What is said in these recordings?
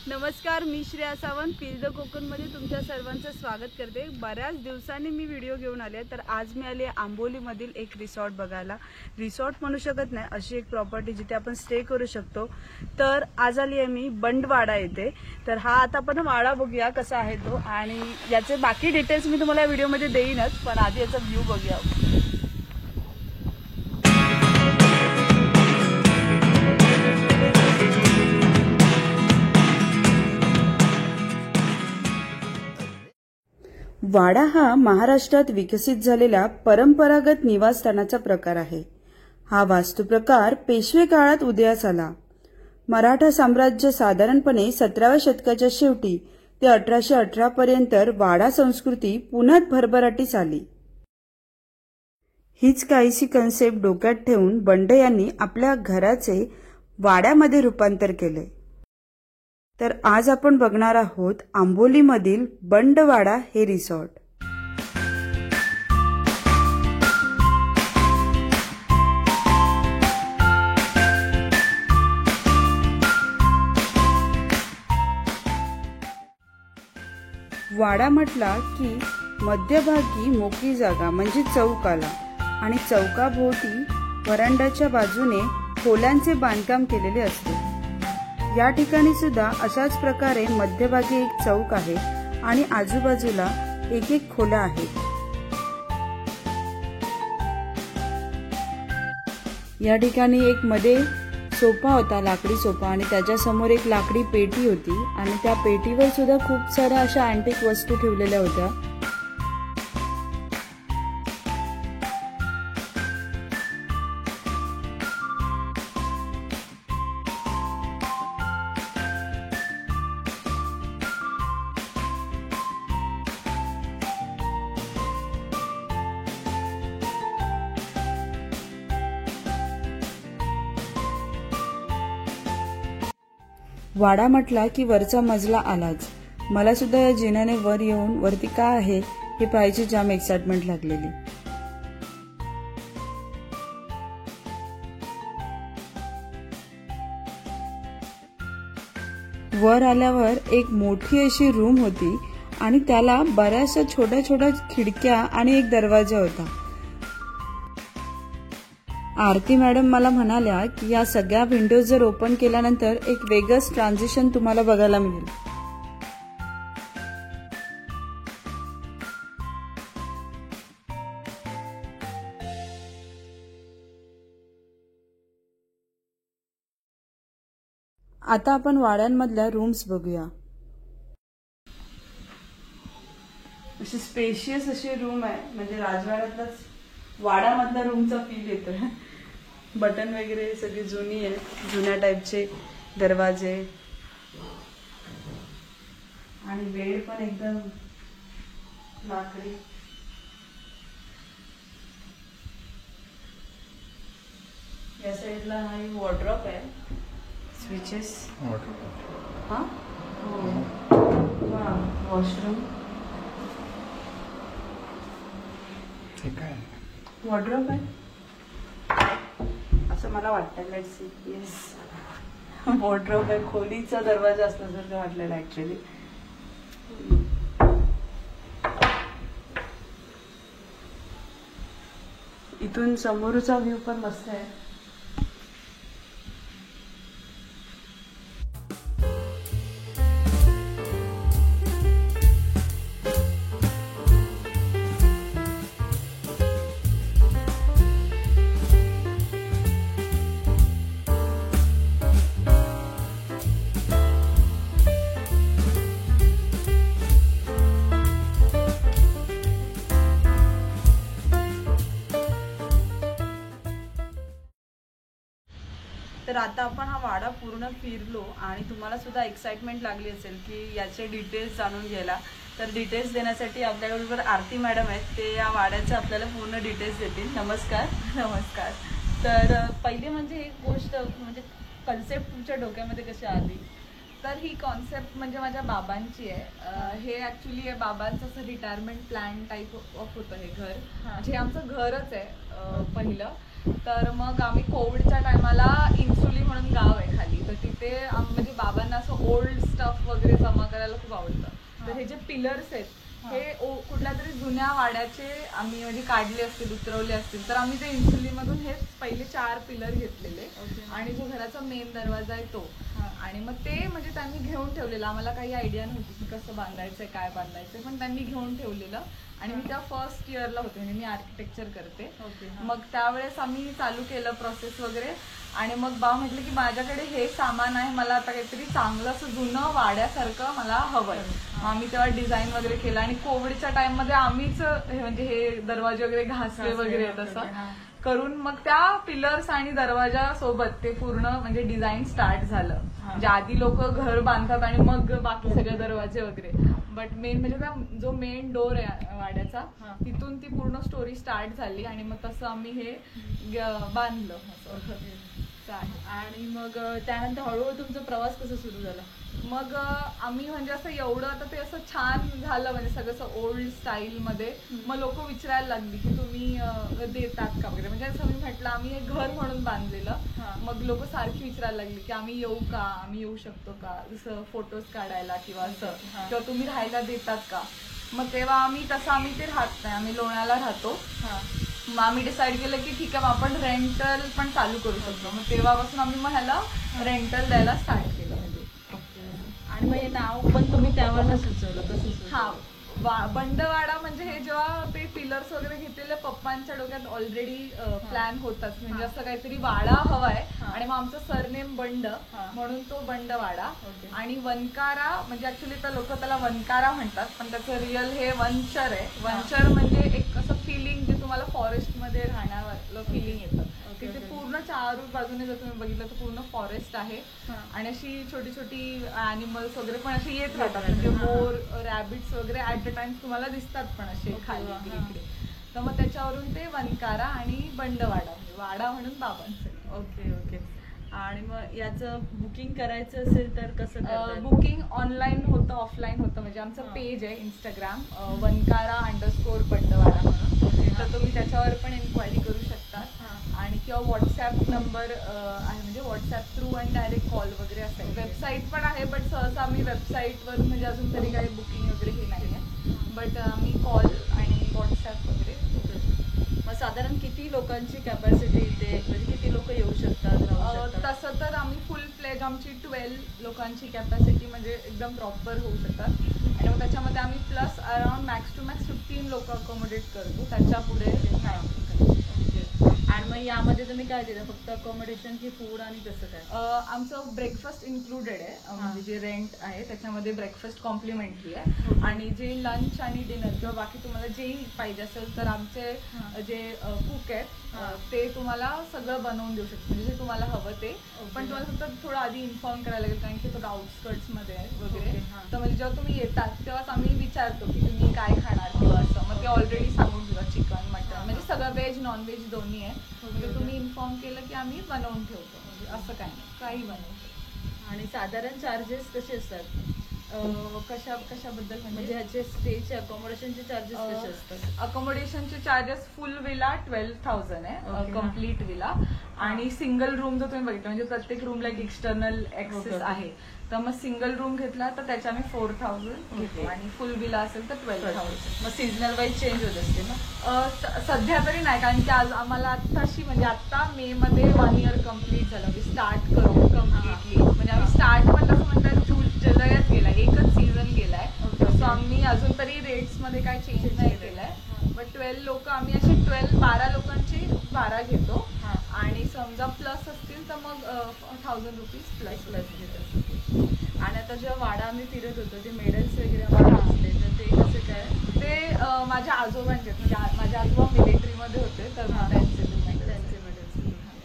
नमस्कार, मी Shreya Sawant feel the कोकणमध्ये तुमच्या सर्वांचं स्वागत करते। बऱ्याच दिवसांनी मी व्हिडिओ घेऊन आले, तर आज मी आले आंबोलीमधील एक रिसॉर्ट बघायला। रिसॉर्ट म्हणू शकत नाही, अशी एक प्रॉपर्टी जिथे आपण स्टे करू शकतो। तर आज आली आहे मी बंडवाडा येथे। तर हा आता आपण वाडा बघूया कसा आहे तो, आणि याचे बाकी डिटेल्स मी तुम्हाला व्हिडिओमध्ये देईनच, पण आधी याचा व्ह्यू बघूया। वाडा हा महाराष्ट्रात विकसित झालेला परंपरागत निवासस्थानाचा प्रकार आहे। हा वास्तुप्रकार पेशवे काळात उदयास आला। मराठा साम्राज्य साधारणपणे 17व्या शतकाच्या शेवटी ते 1818 पर्यंत वाडा संस्कृती पुन्हा भरभराटीस आली। हीच काहीशी कन्सेप्ट डोक्यात ठेवून बंड यांनी आपल्या घराचे वाड्यामध्ये रूपांतर केले। तर आज आपण बघणार आहोत आंबोलीमधील बंडवाडा हे रिसॉर्ट। वाडा म्हटला की मध्यभागी मोकळी जागा म्हणजे चौक आला, आणि चौकाभोवती वरांड्याच्या बाजूने खोल्यांचे बांधकाम केलेले असते। या ठिकाणी सुद्धा अशाच प्रकारे मध्यभागी एक चौक आहे आणि आजूबाजूला एक एक खोल्या आहेत। या ठिकाणी एक मध्ये सोफा होता, लाकडी सोफा, आणि त्याच्या समोर एक लाकडी पेटी होती, आणि त्या पेटीवर सुद्धा खूप साऱ्या अशा अँटिक वस्तू ठेवलेल्या होत्या। वाडा म्हटला की वरचा मजला आलाच। मला सुद्धा या जिन्याने वर येऊन वरती काय आहे हे पाहायची जाम एक्साइटमेंट लागलेली। वर आल्यावर एक मोठी अशी रूम होती, आणि त्याला बऱ्याचशा छोट्या छोट्या खिडक्या आणि एक दरवाजा होता। आरती मॅडम मला म्हणाल्या की या सगळ्या विंडोज जर ओपन केल्यानंतर एक वेगळंच ट्रान्झिशन तुम्हाला बघायला मिळेल। आता आपण वाड्यांमधल्या रूम्स बघूया। अशी स्पेशियस अशी रूम आहे, म्हणजे राजवाड्यातलाच वाड्यामधल्या रूमचा फील येतोय। बटन वगैरे सगळी जुनी आहे, जुन्या टाईपचे दरवाजे, आणि बेड पण एकदम लाकडी। या साईडला हा एक वॉर्डरोब आहे, स्विचेस, हा वॉशरूम, वॉर्डरोब आहे असं मला वाटतं। लेट्स सी, येस वॉर्डरोब आहे। खोलीचा दरवाजा असल्यासारखं वाटलेलं ऍक्च्युली। इथून समोरचा व्ह्यू पण मस्त आहे। तर आता आपण हा वाडा पूर्ण फिरलो, आणि तुम्हाला सुद्धा एक्साइटमेंट लागली असेल की याचे डिटेल्स जाणून घ्यायला। तर डिटेल्स देण्यासाठी आपल्याबरोबर आरती मॅडम आहेत, ते या वाड्याचे आपल्याला पूर्ण डिटेल्स देतील। नमस्कार। नमस्कार। तर पहिले म्हणजे एक गोष्ट, म्हणजे कन्सेप्ट तुमच्या डोक्यामध्ये कशी आली? तर ही कॉन्सेप्ट म्हणजे माझ्या बाबांची आहे। हे ॲक्च्युली बाबांचं असं रिटायरमेंट प्लॅन टाईप ऑफ होतं हे घर, जे आमचं घरच आहे पहिलं। तर मग आम्ही कोविडच्या टायमाला इन्सुली म्हणून गाव आहे खाली, तर तिथे म्हणजे बाबांना असं ओल्ड स्टफ वगैरे जमा करायला खूप आवडतं. तर हे जे पिलर्स आहेत हे कुठल्या तरी जुन्या वाड्याचे आम्ही म्हणजे काढले असतील, उतरवले असतील, तर आम्ही ते इन्सुलीमधून हे पहिले 4 पिलर घेतलेले आणि जो घराचा मेन दरवाजा आहे तो, आणि मग ते म्हणजे त्यांनी घेऊन ठेवलेलं. आम्हाला काही आयडिया नव्हती की कसं बांधायचंय, काय बांधायचंय, पण त्यांनी घेऊन ठेवलेलं. आणि मी त्या फर्स्ट इयरला होते, म्हणजे मी आर्किटेक्चर करते. मग त्यावेळेस आम्ही चालू केलं प्रोसेस वगैरे, आणि मग बा म्हटलं की माझ्याकडे हे सामान आहे, मला आता काहीतरी चांगलं असं जुनं वाड्यासारखं मला हवंय. मग आम्ही तेव्हा डिझाईन वगैरे केलं, आणि कोविडच्या टाइम मध्ये आम्हीच म्हणजे हे दरवाजे वगैरे घासले वगैरे तसं करून मग त्या पिलर्स आणि दरवाजा सोबत ते पूर्ण म्हणजे डिझाईन स्टार्ट झालं. म्हणजे आधी लोक घर बांधतात आणि मग बाकी सगळे दरवाजे वगैरे, बट मेन म्हणजे त्या जो मेन डोर आहे वाड्याचा, तिथून ती पूर्ण स्टोरी स्टार्ट झाली, आणि मग तसं आम्ही हे बांधलं असं. आणि मग त्यानंतर हळूहळू तुमचा प्रवास कसा सुरू झाला? मग आम्ही म्हणजे असं एवढं आता ते असं छान झालं, म्हणजे सगळं ओल्ड स्टाईल मध्ये. मग लोक विचारायला लागली की तुम्ही देतात का वगैरे, म्हणजे असं मी म्हटलं आम्ही एक घर म्हणून बांधलेलं. मग लोक सारखी विचारायला लागली की आम्ही येऊ का, आम्ही येऊ शकतो का, जसं फोटोज काढायला किंवा असं, किंवा तुम्ही राहायला देतात का. मग तेव्हा आम्ही ते राहत नाही, आम्ही लोण्याला राहतो. मग आम्ही डिसाईड केलं की ठीक आहे, आपण रेंटल पण चालू करू शकतो. मग तेव्हापासून आम्ही मग ह्याला रेंटल द्यायला स्टार्ट केलं. आणि मग हे नाव पण तुम्ही त्यावरनं सुचवलं, कसं? हा, बंडवाडा म्हणजे हे जेव्हा ते पिलर्स वगैरे घेतलेले पप्पांच्या डोक्यात ऑलरेडी प्लॅन होताच, म्हणजे असं काहीतरी वाडा हवाय, आणि मग आमचं सरनेम बंड म्हणून तो बंडवाडा. आणि वनकारा म्हणजे ऍक्च्युली तर लोक त्याला वनकारा म्हणतात, पण त्याचं रिअल हे वनचर आहे. वनचर म्हणजे एक असं फिलिंग जे तुम्हाला फॉरेस्ट मध्ये राहण्यावर फिलिंग येतं. तिथे पूर्ण 4 बाजूने जर तुम्ही बघितलं तर पूर्ण फॉरेस्ट आहे, आणि अशी छोटी छोटी ॲनिमल्स वगैरे पण असे येत राहतात, म्हणजे मोर, रॅबिट्स वगैरे ऍट द टाइम तुम्हाला दिसतात पण असे खाली इकडे. तर मग त्याच्यावरून ते वनकारा आणि बंडवाडा, म्हणजे वाडा म्हणून बाबांचं. ओके. आणि मग याचं बुकिंग करायचं असेल तर कसं? बुकिंग ऑनलाईन होतं, ऑफलाईन होतं. म्हणजे आमचं पेज आहे इंस्टाग्राम, वनकारा_ बंडवाडा म्हणून, तर तुम्ही त्याच्यावर पण एन्क्वायरी करू शकता. आणि किंवा व्हॉट्सॲप नंबर आहे, म्हणजे व्हॉट्सॲप थ्रू आणि डायरेक्ट कॉल वगैरे असेल. वेबसाईट पण आहे, बट सहसा आम्ही वेबसाईटवर म्हणजे अजून तरी काही बुकिंग वगैरे हे नाही आहे, बट आम्ही कॉल आणि व्हॉट्सॲप वगैरे. मग साधारण किती लोकांची कॅपॅसिटी इथे, म्हणजे किती लोक येऊ शकतात? तसं तर आम्ही फुल प्लेज आमची 12 लोकांची कॅपॅसिटी म्हणजे एकदम प्रॉपर होऊ शकतात. आणि मग त्याच्यामध्ये आम्ही plus around max two max 15 लोक अकोमोडेट करतो, त्याच्या पुढे नाही. आणि मग यामध्ये तुम्ही काय देता, फक्त अकोमोडेशन की फूड आणि कसं काय? आमचं ब्रेकफास्ट इन्क्लुडेड आहे, म्हणजे जे रेंट आहे त्याच्यामध्ये ब्रेकफास्ट कॉम्प्लिमेंटरी आहे. आणि जे लंच आणि डिनर किंवा बाकी तुम्हाला जेही पाहिजे असेल तर आमचे जे कुक आहेत ते तुम्हाला सगळं बनवून देऊ शकतात, म्हणजे जे तुम्हाला हवं ते. पण तुम्हाला फक्त थोडं आधी इन्फॉर्म करायला लागेल, कारण की थोडं आउटस्कर्ट्स मध्ये आहे वगैरे. तर म्हणजे जेव्हा तुम्ही येतात तेव्हाच आम्ही विचारतो की तुम्ही काय खाणार किंवा असं, मग ते ऑलरेडी सांगून देतात चिकन, मटन, म्हणजे सगळं व्हेज नॉनव्हेज दोन्ही आहे. म्हणजे तुम्ही इन्फॉर्म केलं की आम्ही बनवून ठेवतो, म्हणजे असं काही बनवतो. आणि साधारण चार्जेस कसे असतात? कशाबद्दल म्हणजे ह्याचे स्टेचे अकोमोडेशनचे चार्जेस कसे असतात? अकोमोडेशनचे चार्जेस फुल विला 12,000 आहे, कम्प्लीट विला. आणि सिंगल रूम जर तुम्ही बघितलं, म्हणजे प्रत्येक रूमला एक एक्सटर्नल ऍक्सेस आहे, तर मग सिंगल रूम घेतला तर त्याच्या आम्ही 4,000 घेतो, आणि फुल विला असेल तर 12,000. मग सीझनल वाईज चेंज होत असते ना? सध्या तरी नाही, कारण की आज आम्हाला आत्ताशी म्हणजे आता मे मध्ये 1 इयर कम्प्लीट झालं, म्हणजे स्टार्ट करू कम्प्लिटली. म्हणजे आम्ही स्टार्ट पण तसं म्हणतात जुलैच गेलाय, एकच सीझन गेलाय. सो आम्ही अजून तरी रेट्स मध्ये काही चेंज नाही केलाय. बट 12 लोक आम्ही असे 12 लोकांची 12 घेतो, आणि समजा प्लस असतील तर मग 1,000 रुपीज प्लस घेतात. आणि आता जेव्हा वाडा आम्ही फिरत होतो ते मेडल्स वगैरे आम्हाला दिसले, तर ते कसं काय? ते माझ्या आजोबांचे, म्हणजे माझे आजोबा मिलिटरीमध्ये होते, तर त्यांचे मेडल्स.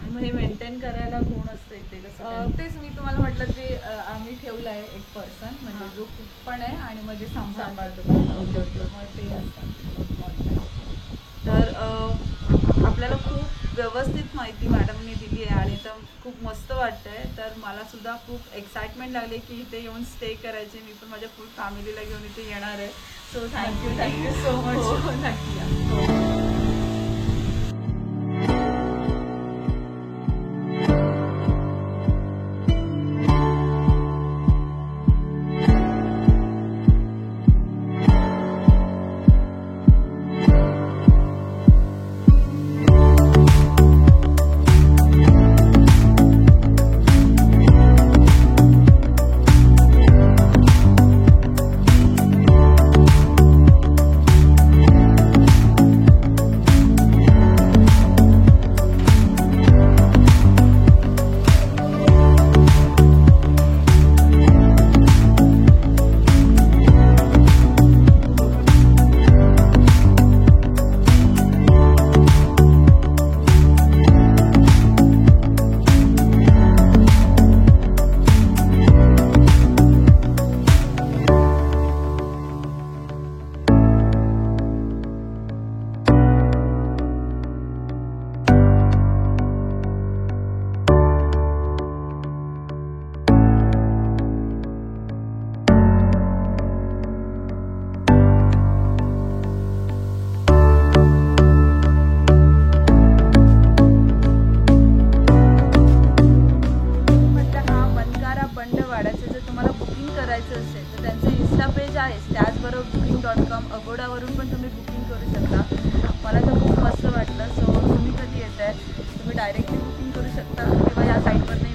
आणि मग हे मेंटेन करायला कोण असतं इथे, कसं? तेच मी तुम्हाला म्हटलं ते आम्ही ठेवलं आहे एक पर्सन, म्हणजे जो कुक पण आहे आणि म्हणजे सांभाळतो मग ते असतात. तर आपल्याला खूप व्यवस्थित माहिती मॅडमने दिली आहे, आणि तर खूप मस्त वाटतंय. तर मला सुद्धा खूप एक्साइटमेंट लागली की इथे येऊन स्टे करायचे. मी पण माझ्या फुल फॅमिलीला घेऊन इथे येणार आहे. So thank you so much. नक्की. डायरेक्टली बुकिंग करू शकता किंवा या साईटवरनंही